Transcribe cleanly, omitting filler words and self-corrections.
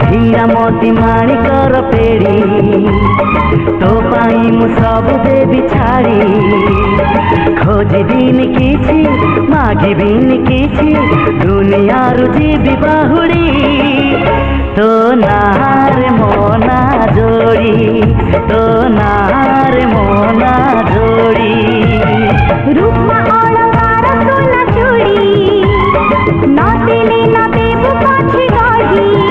हीरा मोती माणिकर पेड़ी तो पाई मु सब देवी छाड़ी खोजी दिन किछि मागी बिन किछि दुनिया रुजीबी बाहुड़ी तो नार मोना जोड़ी तो नार मोना जोड़ी रूपमा अलंकार सोना चूड़ी न देले न देबु पाछे गाड़ी